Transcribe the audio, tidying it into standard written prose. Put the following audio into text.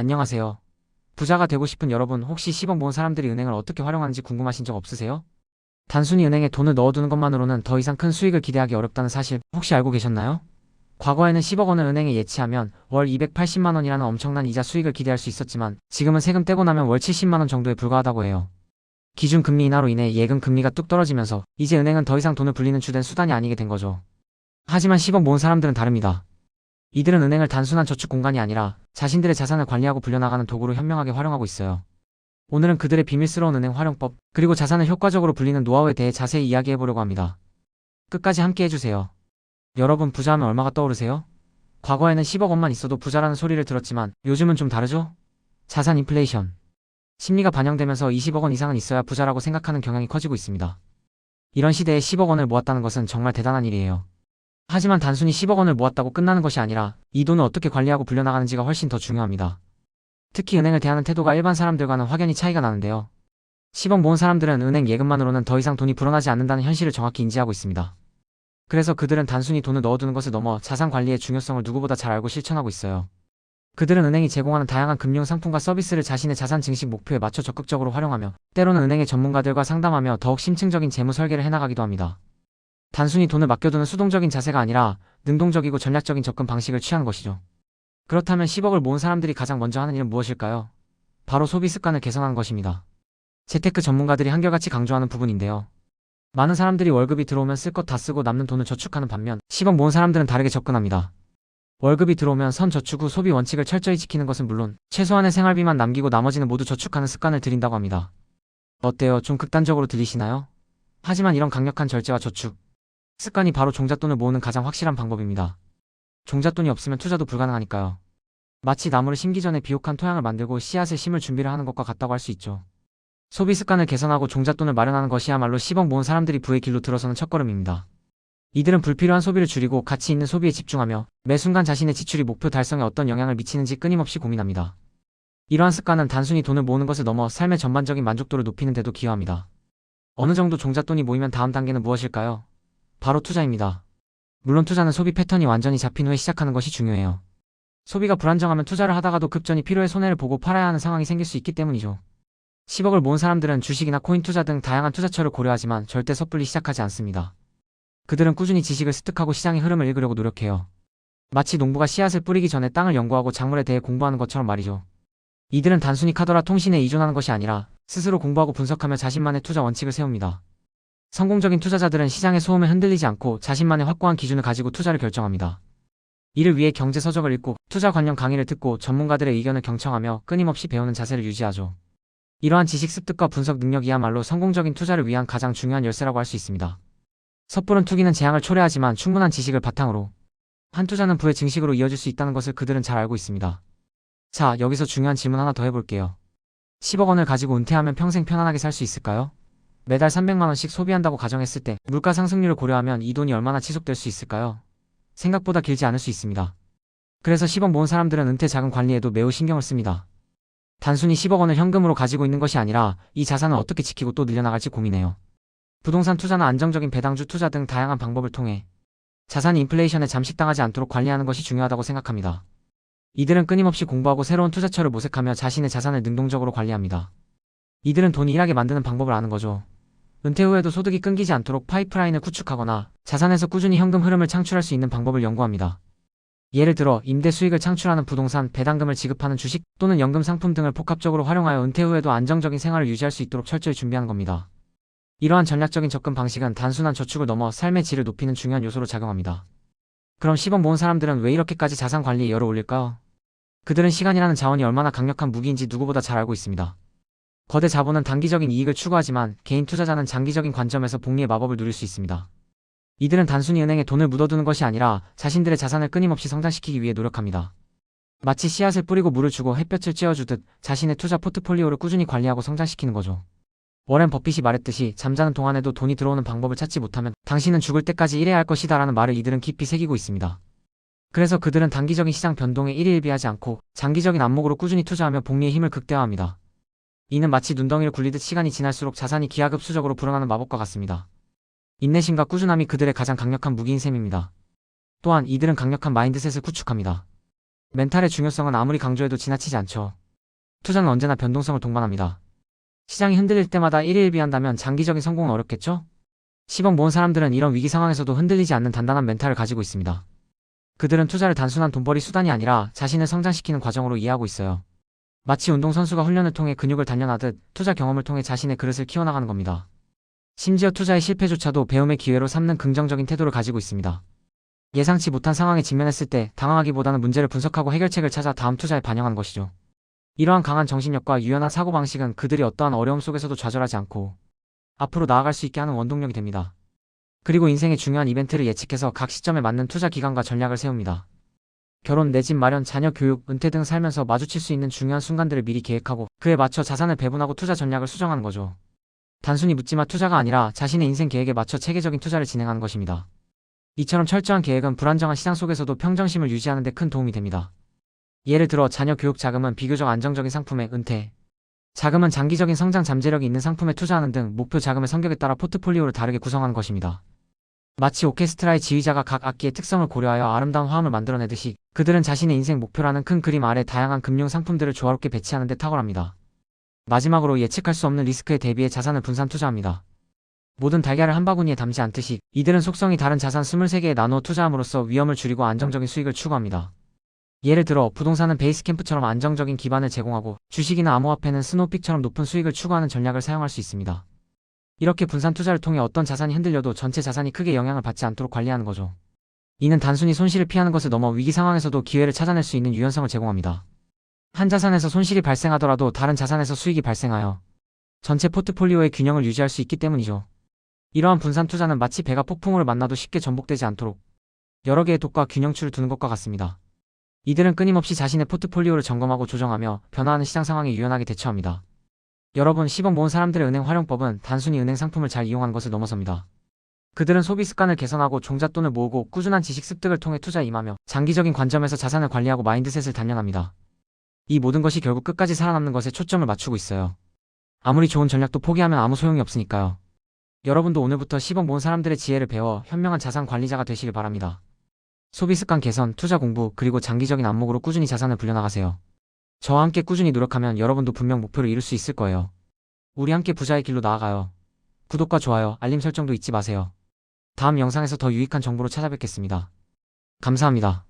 안녕하세요. 부자가 되고 싶은 여러분, 혹시 10억 모은 사람들이 은행을 어떻게 활용하는지 궁금하신 적 없으세요? 단순히 은행에 돈을 넣어두는 것만으로는 더 이상 큰 수익을 기대하기 어렵다는 사실 혹시 알고 계셨나요? 과거에는 10억 원을 은행에 예치하면 월 280만 원이라는 엄청난 이자 수익을 기대할 수 있었지만 지금은 세금 떼고 나면 월 70만 원 정도에 불과하다고 해요. 기준금리 인하로 인해 예금 금리가 뚝 떨어지면서 이제 은행은 더 이상 돈을 불리는 주된 수단이 아니게 된 거죠. 하지만 10억 모은 사람들은 다릅니다. 이들은 은행을 단순한 저축 공간이 아니라 자신들의 자산을 관리하고 불려나가는 도구로 현명하게 활용하고 있어요. 오늘은 그들의 비밀스러운 은행 활용법, 그리고 자산을 효과적으로 불리는 노하우에 대해 자세히 이야기해보려고 합니다. 끝까지 함께 해주세요. 여러분, 부자하면 얼마가 떠오르세요? 과거에는 10억 원만 있어도 부자라는 소리를 들었지만 요즘은 좀 다르죠? 자산 인플레이션 심리가 반영되면서 20억 원 이상은 있어야 부자라고 생각하는 경향이 커지고 있습니다. 이런 시대에 10억 원을 모았다는 것은 정말 대단한 일이에요. 하지만 단순히 10억 원을 모았다고 끝나는 것이 아니라 이 돈을 어떻게 관리하고 불려나가는지가 훨씬 더 중요합니다. 특히 은행을 대하는 태도가 일반 사람들과는 확연히 차이가 나는데요. 10억 모은 사람들은 은행 예금만으로는 더 이상 돈이 불어나지 않는다는 현실을 정확히 인지하고 있습니다. 그래서 그들은 단순히 돈을 넣어두는 것을 넘어 자산 관리의 중요성을 누구보다 잘 알고 실천하고 있어요. 그들은 은행이 제공하는 다양한 금융 상품과 서비스를 자신의 자산 증식 목표에 맞춰 적극적으로 활용하며 때로는 은행의 전문가들과 상담하며 더욱 심층적인 재무 설계를 해나가기도 합니다. 단순히 돈을 맡겨두는 수동적인 자세가 아니라 능동적이고 전략적인 접근 방식을 취하는 것이죠. 그렇다면 10억을 모은 사람들이 가장 먼저 하는 일은 무엇일까요? 바로 소비 습관을 개선하는 것입니다. 재테크 전문가들이 한결같이 강조하는 부분인데요. 많은 사람들이 월급이 들어오면 쓸 것 다 쓰고 남는 돈을 저축하는 반면 10억 모은 사람들은 다르게 접근합니다. 월급이 들어오면 선저축 후 소비 원칙을 철저히 지키는 것은 물론 최소한의 생활비만 남기고 나머지는 모두 저축하는 습관을 들인다고 합니다. 어때요? 좀 극단적으로 들리시나요? 하지만 이런 강력한 절제와 저축 습관이 바로 종잣돈을 모으는 가장 확실한 방법입니다. 종잣돈이 없으면 투자도 불가능하니까요. 마치 나무를 심기 전에 비옥한 토양을 만들고 씨앗을 심을 준비를 하는 것과 같다고 할 수 있죠. 소비 습관을 개선하고 종잣돈을 마련하는 것이야말로 10억 모은 사람들이 부의 길로 들어서는 첫걸음입니다. 이들은 불필요한 소비를 줄이고 가치 있는 소비에 집중하며 매 순간 자신의 지출이 목표 달성에 어떤 영향을 미치는지 끊임없이 고민합니다. 이러한 습관은 단순히 돈을 모으는 것을 넘어 삶의 전반적인 만족도를 높이는 데도 기여합니다. 어느 정도 종잣돈이 모이면 다음 단계는 무엇일까요? 바로 투자입니다. 물론 투자는 소비 패턴이 완전히 잡힌 후에 시작하는 것이 중요해요. 소비가 불안정하면 투자를 하다가도 급전이 필요해 손해를 보고 팔아야 하는 상황이 생길 수 있기 때문이죠. 10억을 모은 사람들은 주식이나 코인 투자 등 다양한 투자처를 고려하지만 절대 섣불리 시작하지 않습니다. 그들은 꾸준히 지식을 습득하고 시장의 흐름을 읽으려고 노력해요. 마치 농부가 씨앗을 뿌리기 전에 땅을 연구하고 작물에 대해 공부하는 것처럼 말이죠. 이들은 단순히 카더라 통신에 의존하는 것이 아니라 스스로 공부하고 분석하며 자신만의 투자 원칙을 세웁니다. 성공적인 투자자들은 시장의 소음에 흔들리지 않고 자신만의 확고한 기준을 가지고 투자를 결정합니다. 이를 위해 경제 서적을 읽고 투자 관련 강의를 듣고 전문가들의 의견을 경청하며 끊임없이 배우는 자세를 유지하죠. 이러한 지식 습득과 분석 능력이야말로 성공적인 투자를 위한 가장 중요한 열쇠라고 할 수 있습니다. 섣부른 투기는 재앙을 초래하지만 충분한 지식을 바탕으로 한 투자는 부의 증식으로 이어질 수 있다는 것을 그들은 잘 알고 있습니다. 자, 여기서 중요한 질문 하나 더 해볼게요. 10억 원을 가지고 은퇴하면 평생 편안하게 살 수 있을까요? 매달 300만 원씩 소비한다고 가정했을 때 물가 상승률을 고려하면 이 돈이 얼마나 지속될 수 있을까요? 생각보다 길지 않을 수 있습니다. 그래서 10억 모은 사람들은 은퇴 자금 관리에도 매우 신경을 씁니다. 단순히 10억 원을 현금으로 가지고 있는 것이 아니라 이 자산을 어떻게 지키고 또 늘려나갈지 고민해요. 부동산 투자나 안정적인 배당주 투자 등 다양한 방법을 통해 자산이 인플레이션에 잠식당하지 않도록 관리하는 것이 중요하다고 생각합니다. 이들은 끊임없이 공부하고 새로운 투자처를 모색하며 자신의 자산을 능동적으로 관리합니다. 이들은 돈이 일하게 만드는 방법을 아는 거죠. 은퇴 후에도 소득이 끊기지 않도록 파이프라인을 구축하거나 자산에서 꾸준히 현금 흐름을 창출할 수 있는 방법을 연구합니다. 예를 들어 임대 수익을 창출하는 부동산, 배당금을 지급하는 주식 또는 연금 상품 등을 복합적으로 활용하여 은퇴 후에도 안정적인 생활을 유지할 수 있도록 철저히 준비하는 겁니다. 이러한 전략적인 접근 방식은 단순한 저축을 넘어 삶의 질을 높이는 중요한 요소로 작용합니다. 그럼 10억 모은 사람들은 왜 이렇게까지 자산 관리에 열을 올릴까요? 그들은 시간이라는 자원이 얼마나 강력한 무기인지 누구보다 잘 알고 있습니다. 거대 자본은 단기적인 이익을 추구하지만 개인 투자자는 장기적인 관점에서 복리의 마법을 누릴 수 있습니다. 이들은 단순히 은행에 돈을 묻어두는 것이 아니라 자신들의 자산을 끊임없이 성장시키기 위해 노력합니다. 마치 씨앗을 뿌리고 물을 주고 햇볕을 쬐어주듯 자신의 투자 포트폴리오를 꾸준히 관리하고 성장시키는 거죠. 워렌 버핏이 말했듯이 잠자는 동안에도 돈이 들어오는 방법을 찾지 못하면 당신은 죽을 때까지 일해야 할 것이다 라는 말을 이들은 깊이 새기고 있습니다. 그래서 그들은 단기적인 시장 변동에 일희일비하지 않고 장기적인 안목으로 꾸준히 투자하며 복리의 힘을 극대화합니다. 이는 마치 눈덩이를 굴리듯 시간이 지날수록 자산이 기하급수적으로 불어나는 마법과 같습니다. 인내심과 꾸준함이 그들의 가장 강력한 무기인 셈입니다. 또한 이들은 강력한 마인드셋을 구축합니다. 멘탈의 중요성은 아무리 강조해도 지나치지 않죠. 투자는 언제나 변동성을 동반합니다. 시장이 흔들릴 때마다 일희일비한다면 장기적인 성공은 어렵겠죠? 10억 모은 사람들은 이런 위기 상황에서도 흔들리지 않는 단단한 멘탈을 가지고 있습니다. 그들은 투자를 단순한 돈벌이 수단이 아니라 자신을 성장시키는 과정으로 이해하고 있어요. 마치 운동선수가 훈련을 통해 근육을 단련하듯 투자 경험을 통해 자신의 그릇을 키워나가는 겁니다. 심지어 투자의 실패조차도 배움의 기회로 삼는 긍정적인 태도를 가지고 있습니다. 예상치 못한 상황에 직면했을 때 당황하기보다는 문제를 분석하고 해결책을 찾아 다음 투자에 반영하는 것이죠. 이러한 강한 정신력과 유연한 사고방식은 그들이 어떠한 어려움 속에서도 좌절하지 않고 앞으로 나아갈 수 있게 하는 원동력이 됩니다. 그리고 인생의 중요한 이벤트를 예측해서 각 시점에 맞는 투자 기간과 전략을 세웁니다. 결혼, 내 집 마련, 자녀 교육, 은퇴 등 살면서 마주칠 수 있는 중요한 순간들을 미리 계획하고 그에 맞춰 자산을 배분하고 투자 전략을 수정하는 거죠. 단순히 묻지마 투자가 아니라 자신의 인생 계획에 맞춰 체계적인 투자를 진행하는 것입니다. 이처럼 철저한 계획은 불안정한 시장 속에서도 평정심을 유지하는 데 큰 도움이 됩니다. 예를 들어 자녀 교육 자금은 비교적 안정적인 상품에, 은퇴 자금은 장기적인 성장 잠재력이 있는 상품에 투자하는 등 목표 자금의 성격에 따라 포트폴리오를 다르게 구성하는 것입니다. 마치 오케스트라의 지휘자가 각 악기의 특성을 고려하여 아름다운 화음을 만들어내듯이 그들은 자신의 인생 목표라는 큰 그림 아래 다양한 금융 상품들을 조화롭게 배치하는 데 탁월합니다. 마지막으로 예측할 수 없는 리스크에 대비해 자산을 분산 투자합니다. 모든 달걀을 한 바구니에 담지 않듯이 이들은 속성이 다른 자산 23개에 나누어 투자함으로써 위험을 줄이고 안정적인 수익을 추구합니다. 예를 들어 부동산은 베이스캠프처럼 안정적인 기반을 제공하고 주식이나 암호화폐는 스노우픽처럼 높은 수익을 추구하는 전략을 사용할 수 있습니다. 이렇게 분산 투자를 통해 어떤 자산이 흔들려도 전체 자산이 크게 영향을 받지 않도록 관리하는 거죠. 이는 단순히 손실을 피하는 것을 넘어 위기 상황에서도 기회를 찾아낼 수 있는 유연성을 제공합니다. 한 자산에서 손실이 발생하더라도 다른 자산에서 수익이 발생하여 전체 포트폴리오의 균형을 유지할 수 있기 때문이죠. 이러한 분산 투자는 마치 배가 폭풍우를 만나도 쉽게 전복되지 않도록 여러 개의 독과 균형추를 두는 것과 같습니다. 이들은 끊임없이 자신의 포트폴리오를 점검하고 조정하며 변화하는 시장 상황에 유연하게 대처합니다. 여러분, 10억 모은 사람들의 은행 활용법은 단순히 은행 상품을 잘 이용하는 것을 넘어섭니다. 그들은 소비 습관을 개선하고 종잣돈을 모으고 꾸준한 지식 습득을 통해 투자에 임하며 장기적인 관점에서 자산을 관리하고 마인드셋을 단련합니다. 이 모든 것이 결국 끝까지 살아남는 것에 초점을 맞추고 있어요. 아무리 좋은 전략도 포기하면 아무 소용이 없으니까요. 여러분도 오늘부터 10억 모은 사람들의 지혜를 배워 현명한 자산 관리자가 되시길 바랍니다. 소비 습관 개선, 투자 공부, 그리고 장기적인 안목으로 꾸준히 자산을 불려나가세요. 저와 함께 꾸준히 노력하면 여러분도 분명 목표를 이룰 수 있을 거예요. 우리 함께 부자의 길로 나아가요. 구독과 좋아요, 알림 설정도 잊지 마세요. 다음 영상에서 더 유익한 정보로 찾아뵙겠습니다. 감사합니다.